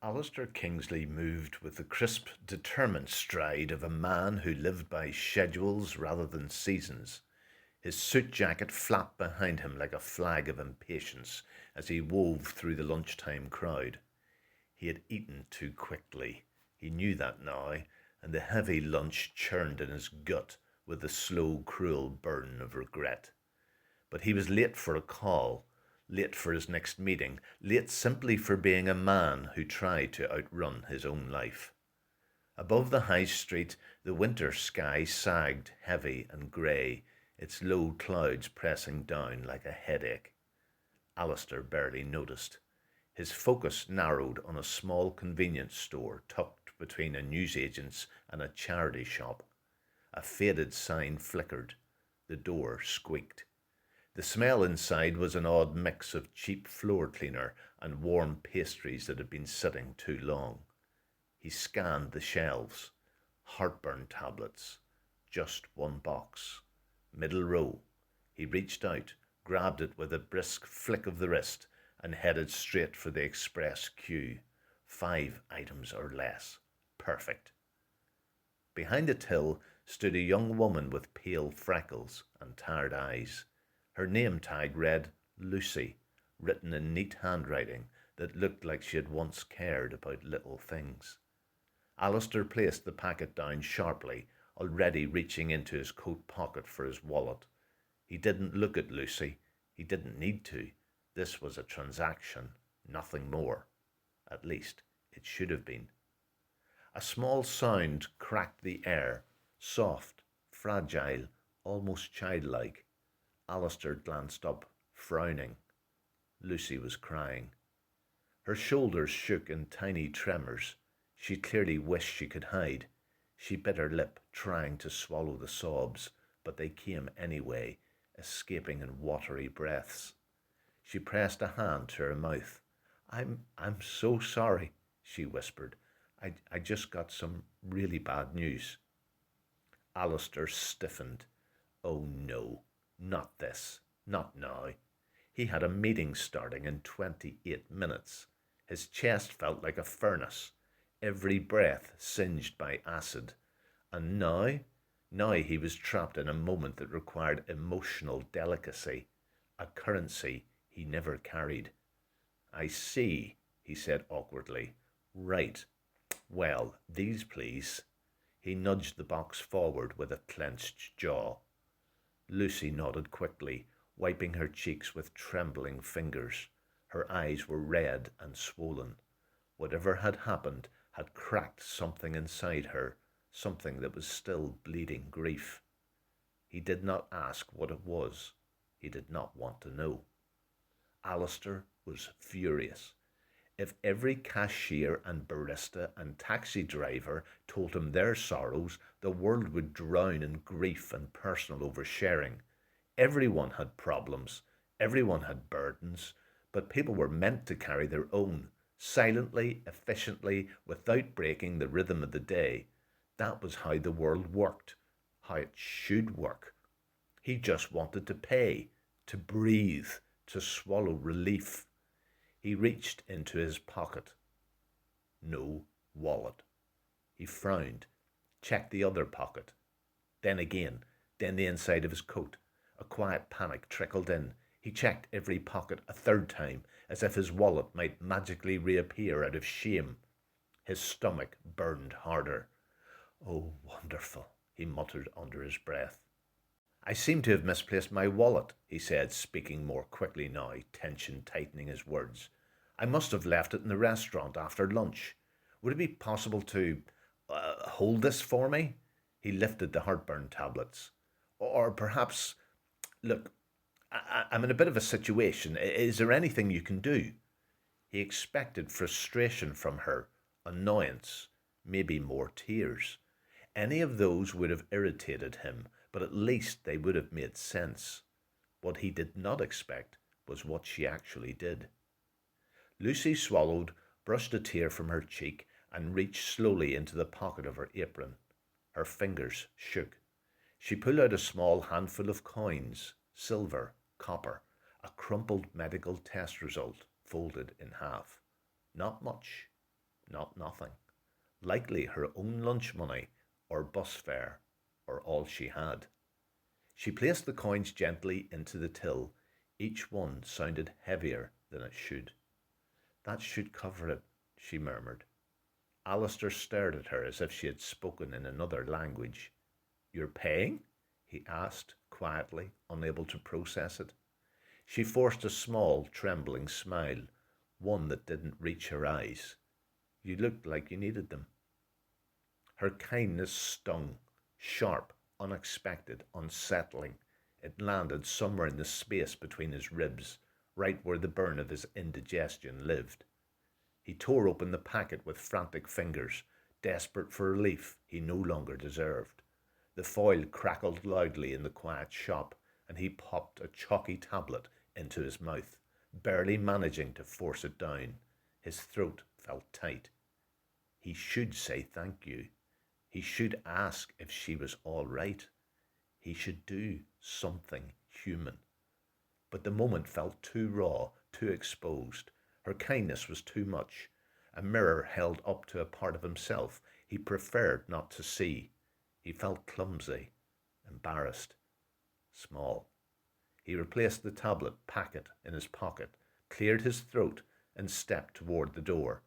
Alistair Kingsley moved with the crisp, determined stride of a man who lived by schedules rather than seasons. His suit jacket flapped behind him like a flag of impatience as he wove through the lunchtime crowd. He had eaten too quickly. He knew that now, and the heavy lunch churned in his gut with the slow, cruel burn of regret. But he was late for a call, late for his next meeting, late simply for being a man who tried to outrun his own life. Above the high street, the winter sky sagged heavy and grey, its low clouds pressing down like a headache. Alistair barely noticed. His focus narrowed on a small convenience store tucked between a newsagent's and a charity shop. A faded sign flickered. The door squeaked. The smell inside was an odd mix of cheap floor cleaner and warm pastries that had been sitting too long. He scanned the shelves. Heartburn tablets. Just one box. Middle row. He reached out, grabbed it with a brisk flick of the wrist, and headed straight for the express queue. 5 items or less. Perfect. Behind the till stood a young woman with pale freckles and tired eyes. Her name tag read Lucy, written in neat handwriting that looked like she had once cared about little things. Alistair placed the packet down sharply, already reaching into his coat pocket for his wallet. He didn't look at Lucy. He didn't need to. This was a transaction, nothing more. At least, it should have been. A small sound cracked the air, soft, fragile, almost childlike. Alistair glanced up, frowning. Lucy was crying. Her shoulders shook in tiny tremors. She clearly wished she could hide. She bit her lip, trying to swallow the sobs, but they came anyway, escaping in watery breaths. She pressed a hand to her mouth. I'm so sorry, she whispered. I just got some really bad news. Alistair stiffened. Oh no, not this, not now. He had a meeting starting in 28 minutes. His chest felt like a furnace, every breath singed by acid. And now he was trapped in a moment that required emotional delicacy, a currency he never carried. I see, he said awkwardly. Right. Well, these please. He nudged the box forward with a clenched jaw. Lucy nodded quickly, wiping her cheeks with trembling fingers. Her eyes were red and swollen. Whatever had happened had cracked something inside her, something that was still bleeding grief. He did not ask what it was. He did not want to know. Alistair was furious. If every cashier and barista and taxi driver told him their sorrows, the world would drown in grief and personal oversharing. Everyone had problems, everyone had burdens, but people were meant to carry their own, silently, efficiently, without breaking the rhythm of the day. That was how the world worked, how it should work. He just wanted to pay, to breathe, to swallow relief. He reached into his pocket. No wallet. He frowned, checked the other pocket. Then again, then the inside of his coat. A quiet panic trickled in. He checked every pocket a third time, as if his wallet might magically reappear out of shame. His stomach burned harder. Oh, wonderful, he muttered under his breath. I seem to have misplaced my wallet, he said, speaking more quickly now, tension tightening his words. I must have left it in the restaurant after lunch. Would it be possible to hold this for me? He lifted the heartburn tablets. Or perhaps, look, I'm in a bit of a situation. Is there anything you can do? He expected frustration from her, annoyance, maybe more tears. Any of those would have irritated him, but at least they would have made sense. What he did not expect was what she actually did. Lucy swallowed, brushed a tear from her cheek, and reached slowly into the pocket of her apron. Her fingers shook. She pulled out a small handful of coins, silver, copper, a crumpled medical test result folded in half. Not much, Not nothing. Likely her own lunch money or bus fare or all she had. She placed the coins gently into the till. Each one sounded heavier than it should. That should cover it, she murmured. Alistair stared at her as if she had spoken in another language. You're paying? He asked quietly, unable to process it. She forced a small, trembling smile, one that didn't reach her eyes. You looked like you needed them. Her kindness stung, sharp, unexpected, unsettling. It landed somewhere in the space between his ribs, right where the burn of his indigestion lived. He tore open the packet with frantic fingers, desperate for relief he no longer deserved. The foil crackled loudly in the quiet shop, and he popped a chalky tablet into his mouth, barely managing to force it down. His throat felt tight. He should say thank you. He should ask if she was all right. He should do something human. But the moment felt too raw, too exposed. Her kindness was too much. A mirror held up to a part of himself he preferred not to see. He felt clumsy, embarrassed, small. He replaced the tablet packet in his pocket, cleared his throat, and stepped toward the door.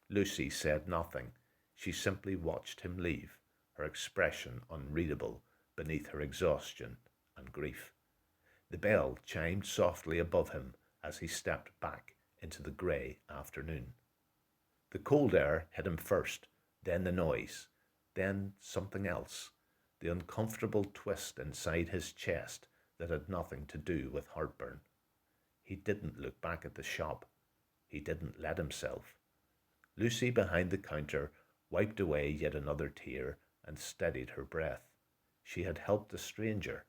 Lucy said nothing. She simply watched him leave, her expression unreadable beneath her exhaustion and grief. The bell chimed softly above him as he stepped back into the grey afternoon. The cold air hit him first, then the noise, then something else, the uncomfortable twist inside his chest that had nothing to do with heartburn. He didn't look back at the shop. He didn't let himself. Lucy behind the counter wiped away yet another tear and steadied her breath. She had helped a stranger.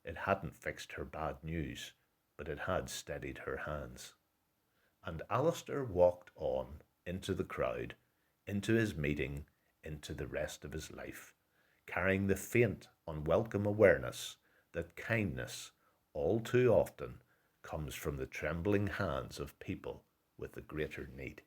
It hadn't fixed her bad news, but it had steadied her hands. And Alistair walked on into the crowd, into his meeting, into the rest of his life, carrying the faint, unwelcome awareness that kindness, all too often, comes from the trembling hands of people with the greater need.